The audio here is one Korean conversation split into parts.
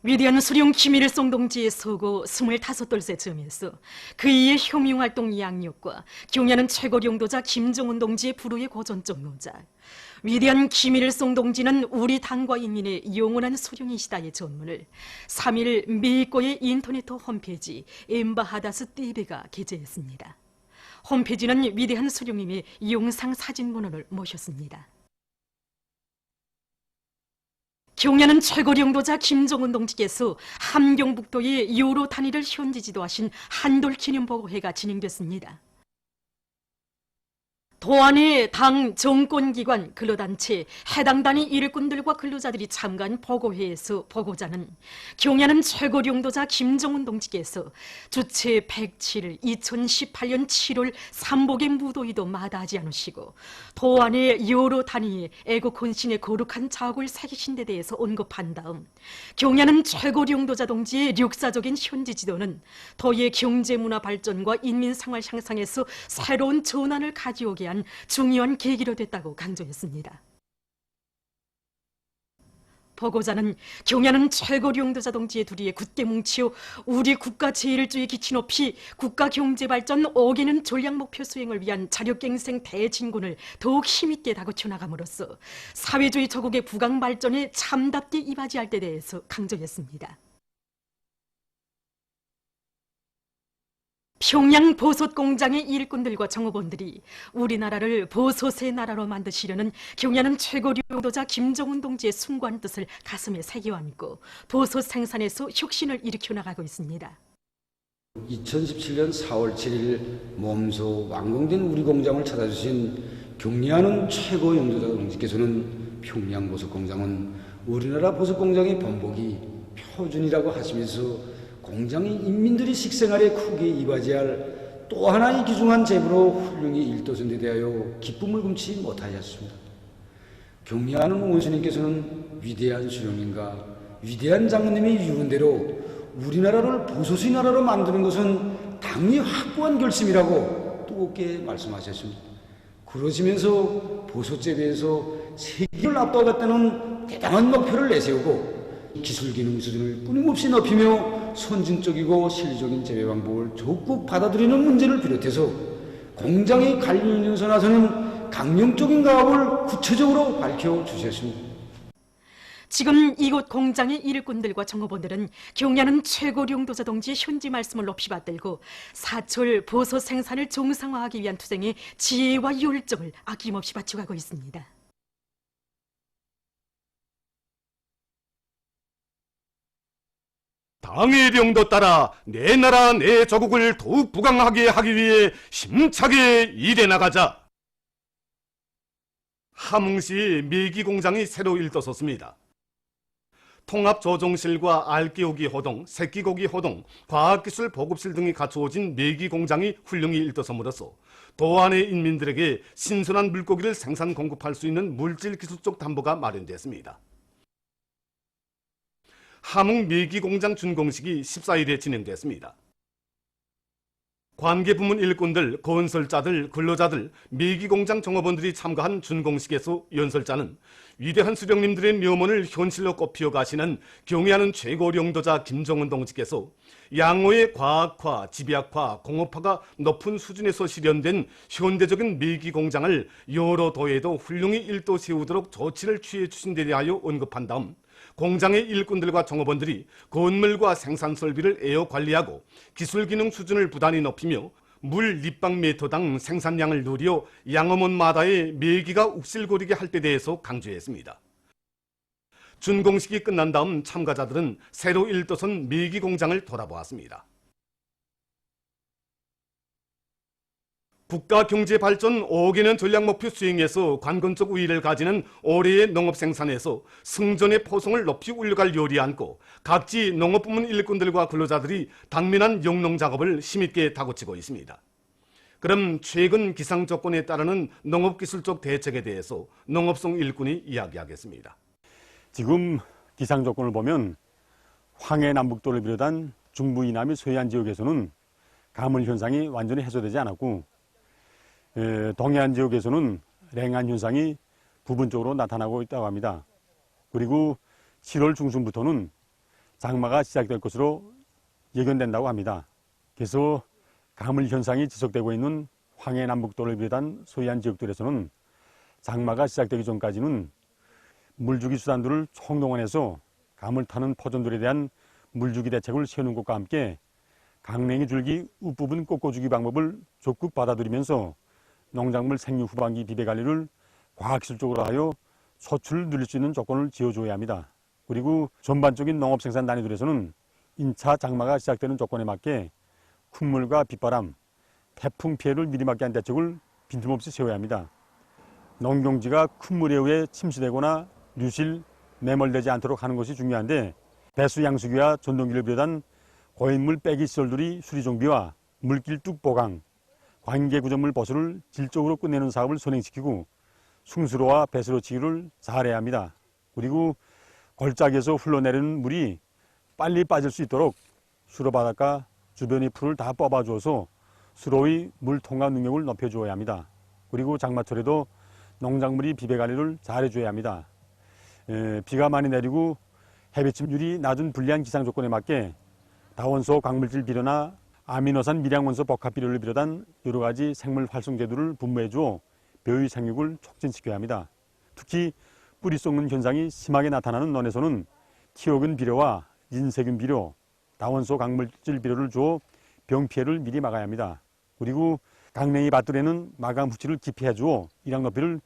위대한 수령 김일성 동지의 서고 25돌세 즈음에서 그이의 혁명활동 양력과 경야는 최고領導자 김정은 동지의 불후의 고전적 노자, 위대한 김일성 동지는 우리 당과 인민의 영원한 수령이시다의 전문을 3일 미국의 인터넷 홈페이지 엠바하다스 TV가 게재했습니다. 홈페이지는 위대한 수령님의 영상 사진 문헌을 모셨습니다. 경야는 최고領導자 김정은 동지께서 함경북도의 요로 단위를 현지 지도하신 한돌 기념보고회가 진행됐습니다. 도안의 당 정권기관 근로단체 해당 단위 일꾼들과 근로자들이 참가한 보고회에서 보고자는 경야는 최고領導자 김정은 동지께서 주체 107일 2018년 7월 삼복의 무도위도 마다하지 않으시고 도안의 여러 단위의 애국 헌신의 거룩한 자국을 새기신 데 대해서 언급한 다음 경야는 최고領導자 동지의 역사적인 현지 지도는 도의 경제 문화 발전과 인민 생활 향상에서 새로운 전환을 가져오게 한 중요한 계기로 됐다고 강조했습니다. 보고자는 경야는 최고領導자 동지의 둘이에 굳게 뭉치어 우리 국가 제1주의 기치 높이 국가 경제 발전 5개년 전략 목표 수행을 위한 자력갱생 대진군을 더욱 힘있게 다그쳐 나감으로써 사회주의 저국의 부강 발전에 참답게 이바지할 데 대해서 강조했습니다. 평양 보솥 공장의 일꾼들과 정업원들이 우리나라를 보솥의 나라로 만드시려는 경야는 최고領導자 김정은 동지의 숭고한 뜻을 가슴에 새겨 안고 보솥 생산에서 혁신을 일으켜 나가고 있습니다. 2017년 4월 7일 몸소 완공된 우리 공장을 찾아주신 경리하는 최고領導자 동지께서는 평양 보솥 공장은 우리나라 보솥 공장의 본보기 표준이라고 하시면서 공장의 인민들이 식생활에 크게 이바지할 또 하나의 귀중한 제부로 훌륭히 일도선에 대하여 기쁨을 금치 못하였습니다. 경리하는 원수님께서는 위대한 수령님과 위대한 장군님의 유언대로 우리나라를 보솥의 나라로 만드는 것은 당연히 확고한 결심이라고 뜨겁게 말씀하셨습니다. 그러시면서 보솥 재배에서 세계를 압도하겠다는 대단한 목표를 내세우고 기술 기능 수준을 끊임없이 높이며 선진적이고 실리적인 재배 방법을 적극 받아들이는 문제를 비롯해서 공장의 관리연서 나서는 강령적인 가업을 구체적으로 밝혀주셨습니다. 지금 이곳 공장의 일꾼들과 정업원들은 경야는 최고領導자 동지의 현지 말씀을 높이 받들고 사철 보솥 생산을 정상화하기 위한 투쟁에 지혜와 열정을 아낌없이 바쳐가고 있습니다. 당의령도 따라 내 나라 내 조국을 더욱 부강하게 하기 위해 힘차게 일해 나가자. 함흥시 밀기 공장이 새로 일떠섰습니다. 통합조종실과 알깨우기 호동, 새끼고기 호동, 과학기술 보급실 등이 갖추어진 밀기 공장이 훌륭히 일떠섬으로써 도안의 인민들에게 신선한 물고기를 생산 공급할 수 있는 물질 기술적 담보가 마련됐습니다. 함흥 밀기공장 준공식이 14일에 진행됐습니다. 관계부문 일꾼들, 건설자들, 근로자들, 밀기공장 종업원들이 참가한 준공식에서 연설자는 위대한 수령님들의 명언을 현실로 꼽혀 가시는 경애하는 최고領導자 김정은 동지께서 양호의 과학화, 집약화, 공업화가 높은 수준에서 실현된 현대적인 밀기공장을 여러 도에도 훌륭히 일도 세우도록 조치를 취해 주신 데 대하여 언급한 다음 공장의 일꾼들과 종업원들이 건물과 생산 설비를 에어 관리하고 기술 기능 수준을 부단히 높이며 물立方미터당 생산량을 누려 양어몬마다의 밀기가 욱실거리게 할 때 대해서 강조했습니다. 준공식이 끝난 다음 참가자들은 새로 일떠선 밀기 공장을 돌아보았습니다. 국가 경제 발전 5개년 전략 목표 수행에서 관건적 우위를 가지는 올해의 농업 생산에서 승전의 포성을 높이 올려갈 요리 안고 각지 농업부문 일꾼들과 근로자들이 당면한 영농 작업을 힘있게 다그치고 있습니다. 그럼 최근 기상 조건에 따르는 농업기술적 대책에 대해서 농업성 일꾼이 이야기하겠습니다. 지금 기상 조건을 보면 황해 남북도를 비롯한 중부 이남의 서해안 지역에서는 가물 현상이 완전히 해소되지 않았고 동해안 지역에서는 냉한 현상이 부분적으로 나타나고 있다고 합니다. 그리고 7월 중순부터는 장마가 시작될 것으로 예견된다고 합니다. 그래서 가물 현상이 지속되고 있는 황해 남북도를 비롯한 소해안 지역들에서는 장마가 시작되기 전까지는 물주기 수단들을 총동원해서 감을 타는 포존들에 대한 물주기 대책을 세우는 것과 함께 강냉이 줄기 윗부분 꺾어주기 방법을 적극 받아들이면서 농작물 생육 후반기 비배 관리를 과학기술적으로 하여 소출을 늘릴 수 있는 조건을 지어줘야 합니다. 그리고 전반적인 농업 생산 난이도에서는 인차 장마가 시작되는 조건에 맞게 콧물과 빗바람, 태풍 피해를 미리 막게 한 대책을 빈틈없이 세워야 합니다. 농경지가 큰 물에 의해 침수되거나 유실, 매몰되지 않도록 하는 것이 중요한데 배수 양수기와 전동기를 비롯한 고인물 빼기 시설들이 수리 정비와 물길 뚝 보강, 관계 구조물 보수를 질적으로 끝내는 사업을 선행시키고 숭수로와 배수로 치기를 잘해야 합니다. 그리고 골짜기에서 흘러내리는 물이 빨리 빠질 수 있도록 수로 바닷가 주변의 풀을 다 뽑아주어서 수로의 물 통과 능력을 높여주어야 합니다. 그리고 장마철에도 농작물이 비배 관리를 잘해줘야 합니다. 비가 많이 내리고 해배침률이 낮은 불리한 기상 조건에 맞게 다원소 광물질 비료나 아미노산 미량원소 복합 비료를 비롯한 여러 가지 생물 활성 제도를 분무해 주어 벼의 생육을 촉진시켜야 합니다. 특히 뿌리 썩는 현상이 심하게 나타나는 논에서는 티오근 비료와 인세균 비료, 다원소 광물질 비료를 주어 병 피해를 미리 막아야 합니다. 그리고 강냉이 밭들에는 마감 후치를 깊이 해주어 일양 높이를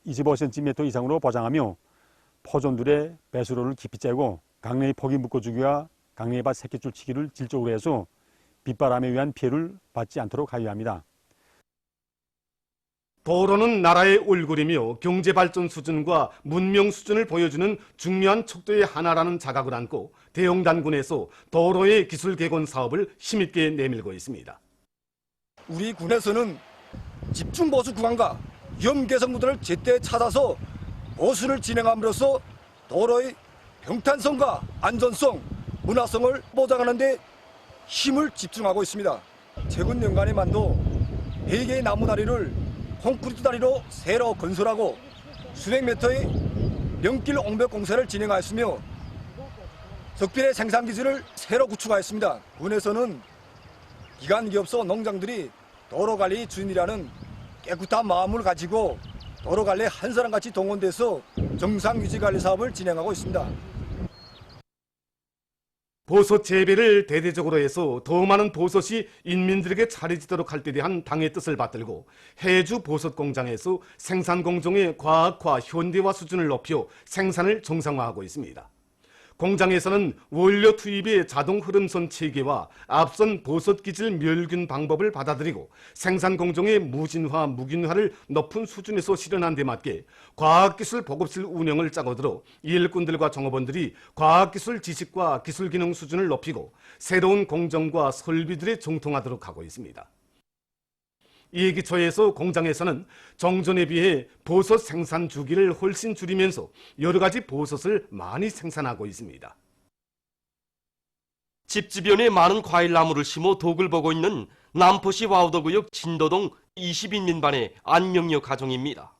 25cm 이상으로 보장하며 포존들의 배수로를 깊이 째고 강냉이 폭이 묶어주기와 강냉이밭 새끼줄 치기를 질적으로 해서 빗바람에 의한 피해를 받지 않도록 하여야 합니다. 도로는 나라의 얼굴이며 경제발전 수준과 문명 수준을 보여주는 중요한 척도의 하나라는 자각을 안고 대영단군에서 도로의 기술 개건 사업을 힘있게 내밀고 있습니다. 우리 군에서는 집중보수 구간과 위험 개선 구간을 제때 찾아서 보수를 진행함으로써 도로의 평탄성과 안전성, 문화성을 보장하는 데 힘을 집중하고 있습니다. 최근 연간에만도 4개의 나무 다리를 콘크리트 다리로 새로 건설하고 수백 미터의 명길 옹벽 공사를 진행하였으며 석비의 생산 기술을 새로 구축하였습니다. 군에서는 기관기업소 농장들이 도로관리 주인이라는 깨끗한 마음을 가지고 도로관리에 한 사람같이 동원돼서 정상유지관리 사업을 진행하고 있습니다. 보섯 재배를 대대적으로 해서 더 많은 보섯이 인민들에게 차려지도록 할 때 대한 당의 뜻을 받들고 해주 보섯 공장에서 생산 공정의 과학화, 현대화 수준을 높여 생산을 정상화하고 있습니다. 공장에서는 원료 투입의 자동 흐름선 체계와 앞선 보섯 기질 멸균 방법을 받아들이고 생산 공정의 무진화, 무균화를 높은 수준에서 실현한 데 맞게 과학기술 보급실 운영을 짜고 들어 일꾼들과 종업원들이 과학기술 지식과 기술 기능 수준을 높이고 새로운 공정과 설비들에 정통하도록 하고 있습니다. 이에 기초해서 공장에서는 정전에 비해 보섯 생산 주기를 훨씬 줄이면서 여러 가지 보섯을 많이 생산하고 있습니다. 집 주변에 많은 과일나무를 심어 덕을 보고 있는 남포시 와우더구역 진도동 20인민반의 안명여 가정입니다.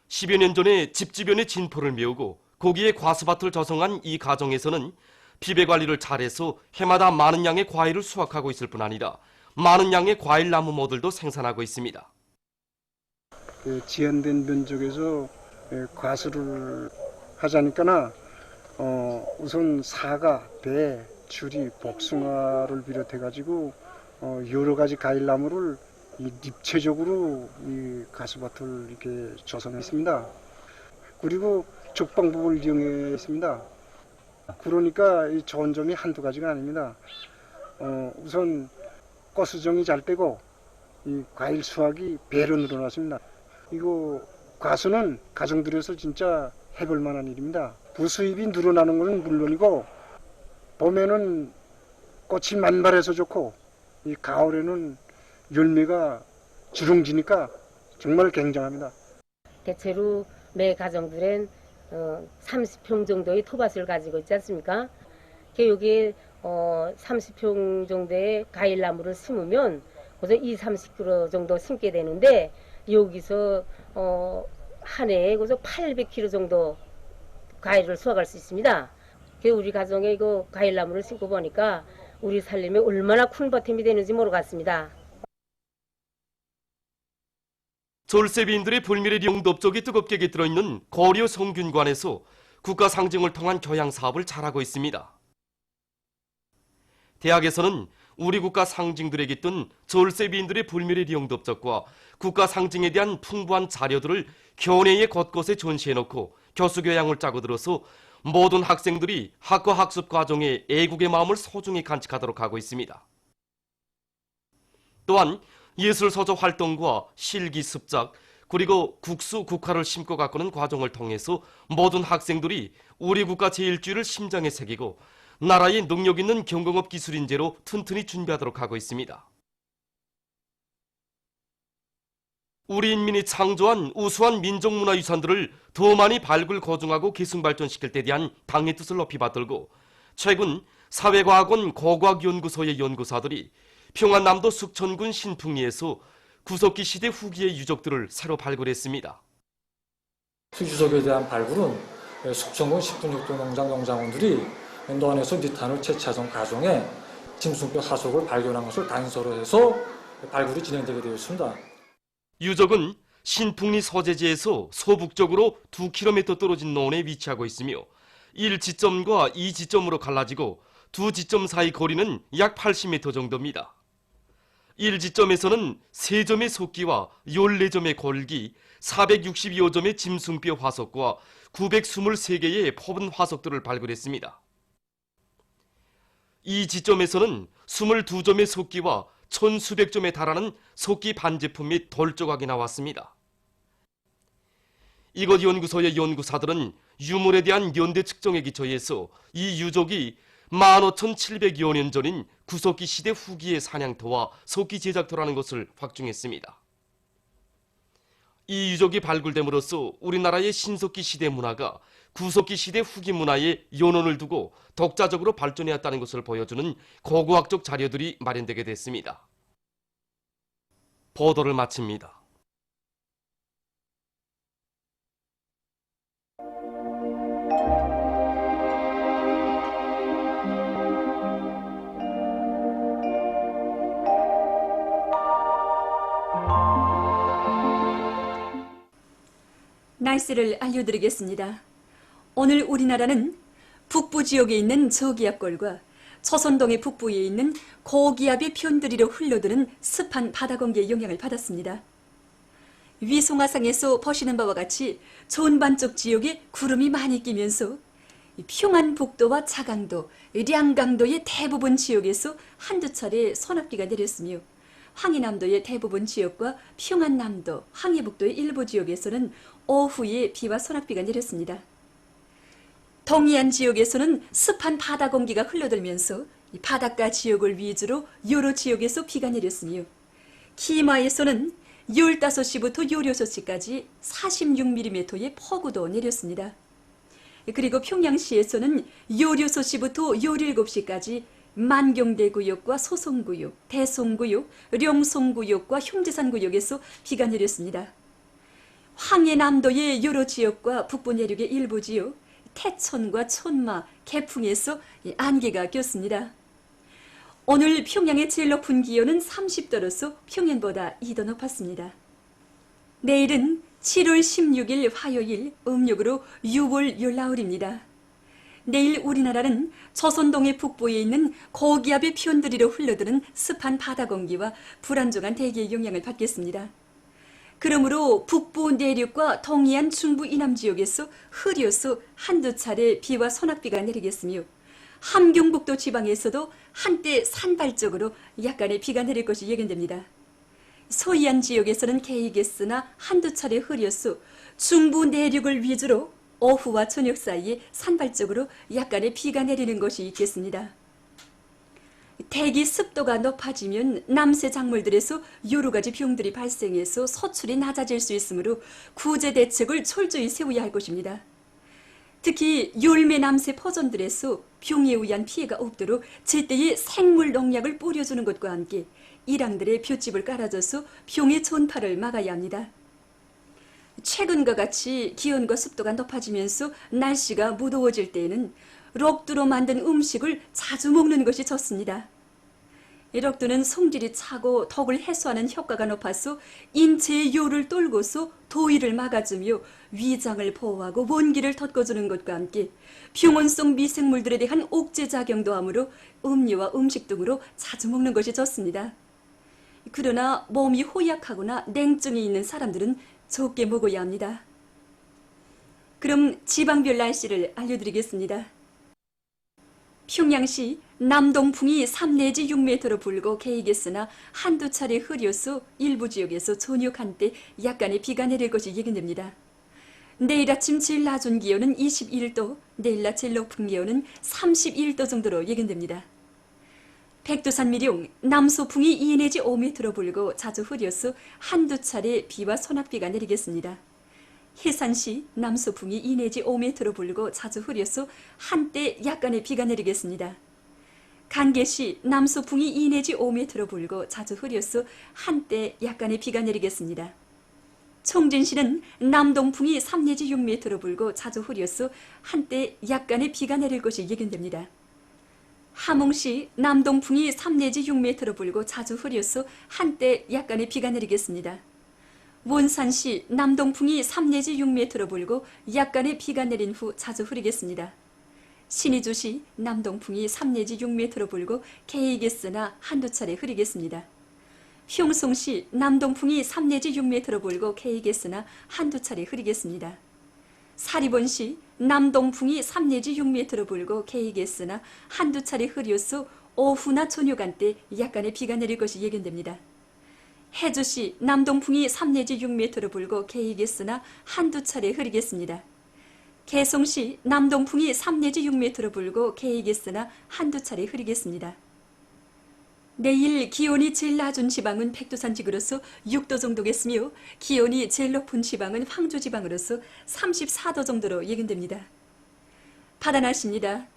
10여 년 전에 집 주변에 진포를 메우고 거기에 과수밭을 조성한 이 가정에서는 비배 관리를 잘해서 해마다 많은 양의 과일을 수확하고 있을 뿐 아니라 많은 양의 과일 나무 모들도 생산하고 있습니다. 지연된 면적에서 과수를 하자니까나 우선 사과, 배, 주리, 복숭아를 비롯해가지고 여러 가지 과일 나무를 입체적으로 이 과수밭을 이렇게 조성했습니다. 그리고 적방법을 이용했습니다. 그러니까 이 좋은 점이 한두 가지가 아닙니다. 우선 꽃 수정이 잘 되고 이 과일 수확이 배로 늘어났습니다. 이거 과수는 가정들에서 진짜 해볼 만한 일입니다. 부수입이 늘어나는 것은 물론이고 봄에는 꽃이 만발해서 좋고 이 가을에는 열매가 주렁지니까 정말 굉장합니다. 대체로 매 가정들엔 30평 정도의 토밭을 가지고 있지 않습니까? 여기에 30평 정도의 과일나무를 심으면 그래서 20-30kg 정도 심게 되는데 여기서 한 해에 그래서 800kg 정도 과일을 수확할 수 있습니다. 우리 가정에 이거 과일나무를 심고 보니까 우리 살림에 얼마나 큰 보탬이 되는지 모르겠습니다. 졸세비인들의 불미를 영접적이 뜨겁게 깃들어 있는 고려 성균관에서 국가 상징을 통한 교양 사업을 잘하고 있습니다. 대학에서는 우리 국가 상징들에 깃든 졸세비인들의 불미를 영접적과 국가 상징에 대한 풍부한 자료들을 교내의 곳곳에 전시해놓고 교수 교양을 짜고 들어서 모든 학생들이 학과 학습 과정에 애국의 마음을 소중히 간직하도록 하고 있습니다. 또한 예술서적 활동과 실기 습작, 그리고 국수, 국화를 심고 가꾸는 과정을 통해서 모든 학생들이 우리 국가 제1주의를 심장에 새기고 나라의 능력 있는 경공업 기술인재로 튼튼히 준비하도록 하고 있습니다. 우리 인민이 창조한 우수한 민족문화유산들을 더 많이 발굴, 고증하고 계승발전시킬 때 대한 당의 뜻을 높이 받들고 최근 사회과학원 고고학연구소의 연구사들이 평안남도 숙천군 신풍리에서 구석기 시대 후기의 유적들을 새로 발굴했습니다. 유적에 대한 발굴은 숙천군 신풍육도 농장 농장원들이 연도안에서 니탄을 채취하던 과정에 짐승뼈 화석을 발견한 것을 단서로 해서 발굴이 진행되게 되었습니다. 유적은 신풍리 서재지에서 서북쪽으로 2km 떨어진 논에 위치하고 있으며 1지점과 2지점으로 갈라지고 2지점 사이 거리는 약 80m 정도입니다. 1지점에서는 3점의 석기와 14점의 골기, 462점의 짐승뼈 화석과 923개의 포분 화석들을 발굴했습니다. 2지점에서는 22점의 석기와 1000수백 점에 달하는 석기 반제품 및 돌조각이 나왔습니다. 이곳 연구소의 연구사들은 유물에 대한 연대 측정에 기초해서 이 유적이 15,700여 년 전인 구석기 시대 후기의 사냥터와 석기 제작터라는 것을 확증했습니다. 이 유적이 발굴됨으로써 우리나라의 신석기 시대 문화가 구석기 시대 후기 문화에 연원을 두고 독자적으로 발전해왔다는 것을 보여주는 고고학적 자료들이 마련되게 됐습니다. 보도를 마칩니다. 날씨를 알려드리겠습니다. 오늘 우리나라는 북부 지역에 있는 저기압골과 초선동의 북부에 있는 고기압이 편들이로 흘러드는 습한 바다 공기의 영향을 받았습니다. 위송화상에서 보시는 바와 같이 전반적 지역에 구름이 많이 끼면서 평안북도와 차강도, 량강도의 대부분 지역에서 한두 차례 소낙비가 내렸으며 황해남도의 대부분 지역과 평안남도, 황해북도의 일부 지역에서는 오후에 비와 소낙비가 내렸습니다. 동해안 지역에서는 습한 바다 공기가 흘러들면서 바닷가 지역을 위주로 여러 지역에서 비가 내렸으며 기마에서는 15시부터 16시까지 46mm의 폭우도 내렸습니다. 그리고 평양시에서는 16시부터 17시까지 만경대구역과 소송구역, 대송구역, 령송구역과 흉제산구역에서 비가 내렸습니다. 황해남도의 여러 지역과 북부 내륙의 일부 지역, 태천과 천마, 개풍에서 안개가 꼈습니다. 오늘 평양의 제일 높은 기온은 30도로서 평년보다 2도 높았습니다. 내일은 7월 16일 화요일 음력으로 6월 열나흘입니다. 내일 우리나라는 조선동해 북부에 있는 고기압의 편들이로 흘러드는 습한 바다 공기와 불안정한 대기의 영향을 받겠습니다. 그러므로 북부 내륙과 동해안 중부 이남 지역에서 흐려서 한두 차례 비와 소낙비가 내리겠으며 함경북도 지방에서도 한때 산발적으로 약간의 비가 내릴 것이 예견됩니다. 서해안 지역에서는 개이겠으나 한두 차례 흐려서 중부 내륙을 위주로 오후와 저녁 사이에 산발적으로 약간의 비가 내리는 것이 있겠습니다. 대기 습도가 높아지면 남새 작물들에서 여러 가지 병들이 발생해서 소출이 낮아질 수 있으므로 구제 대책을 철저히 세워야 할 것입니다. 특히 열매 남새 포전들에서 병에 의한 피해가 없도록 제때에 생물 농약을 뿌려주는 것과 함께 일항들의 볏짚을 깔아줘서 병의 전파를 막아야 합니다. 최근과 같이 기온과 습도가 높아지면서 날씨가 무더워질 때에는 럭두로 만든 음식을 자주 먹는 것이 좋습니다. 이 럭두는 성질이 차고 덕을 해소하는 효과가 높아서 인체의 요를 떨고서 도의를 막아주며 위장을 보호하고 원기를 돋궈주는 것과 함께 병원성 미생물들에 대한 옥죄 작용도 하므로 음료와 음식 등으로 자주 먹는 것이 좋습니다. 그러나 몸이 호약하거나 냉증이 있는 사람들은 적게 먹어야 합니다. 그럼 지방별 날씨를 알려드리겠습니다. 평양시 남동풍이 3 내지 6m로 불고 개이겠으나 한두 차례 흐려서 일부 지역에서 저녁 한때 약간의 비가 내릴 것이 예견됩니다. 내일 아침 제일 낮은 기온은 21도, 내일 낮 제일 높은 기온은 31도 정도로 예견됩니다. 백두산 미령 남소풍이 2 내지 5m로 불고 자주 흐려서 한두 차례 비와 소낙비가 내리겠습니다. 해산시 남소풍이 2 내지 5m로 불고 자주 흐려서 한때 약간의 비가 내리겠습니다. 간계시 남소풍이 2 내지 5m로 불고 자주 흐려서 한때 약간의 비가 내리겠습니다. 청진시는 남동풍이 3 내지 6m로 불고 자주 흐려서 한때 약간의 비가 내릴 것이 예견됩니다. 함흥시 남동풍이 3 내지 6m로 불고 자주 흐려서 한때 약간의 비가 내리겠습니다. 원산시 남동풍이 3 내지 6m로 불고 약간의 비가 내린 후 자주 흐리겠습니다. 신의주시 남동풍이 3 내지 6m로 불고 개이겠으나 한두 차례 흐리겠습니다. 효송시 남동풍이 3 내지 6m로 불고 개이겠으나 한두 차례 흐리겠습니다. 사리본시 남동풍이 3 내지 6m로 불고 개이겠으나 한두 차례 흐려서 오후나 저녁한 때 약간의 비가 내릴 것이 예견됩니다. 해주시 남동풍이 3 내지 6m로 불고 개이겠으나 한두 차례 흐리겠습니다. 개송시 남동풍이 3 내지 6m로 불고 개이겠으나 한두 차례 흐리겠습니다. 내일 기온이 제일 낮은 지방은 백두산 지구로서 6도 정도겠으며 기온이 제일 높은 지방은 황주 지방으로서 34도 정도로 예견됩니다. 바다 날씨입니다.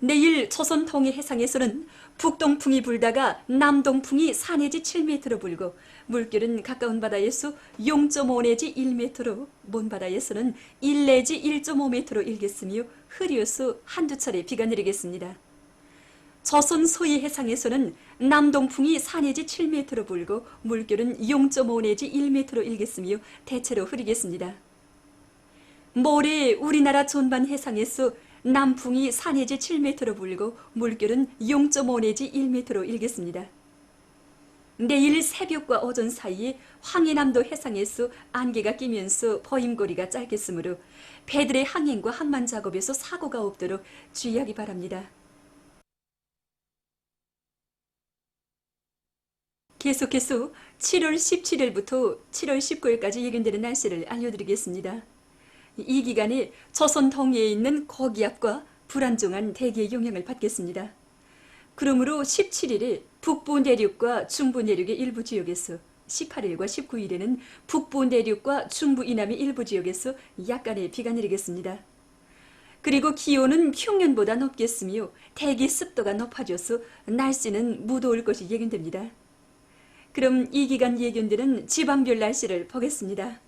내일 조선 동해 해상에서는 북동풍이 불다가 남동풍이 4 내지 7m로 불고 물결은 가까운 바다에서 0.5 내지 1m로 먼 바다에서는 1 내지 1.5m로 일겠으며 흐려서 한두 차례 비가 내리겠습니다. 조선 서해 해상에서는 남동풍이 4 내지 7m로 불고 물결은 0.5 내지 1m로 일겠으며 대체로 흐리겠습니다. 모레 우리나라 전반 해상에서 남풍이 4 내지 7m로 불고 물결은 0.5 내지 1m로 일겠습니다. 내일 새벽과 오전 사이에 황해남도 해상에서 안개가 끼면서 보임거리가 짧겠으므로 배들의 항행과 항만 작업에서 사고가 없도록 주의하기 바랍니다. 계속해서 7월 17일부터 7월 19일까지 예견되는 날씨를 알려드리겠습니다. 이 기간에 조선 동해에 있는 고기압과 불안정한 대기의 영향을 받겠습니다. 그러므로 17일에 북부 내륙과 중부 내륙의 일부 지역에서 18일과 19일에는 북부 내륙과 중부 이남의 일부 지역에서 약간의 비가 내리겠습니다. 그리고 기온은 평년보다 높겠으며 대기 습도가 높아져서 날씨는 무더울 것이 예견됩니다. 그럼 이 기간 예견되는 지방별 날씨를 보겠습니다.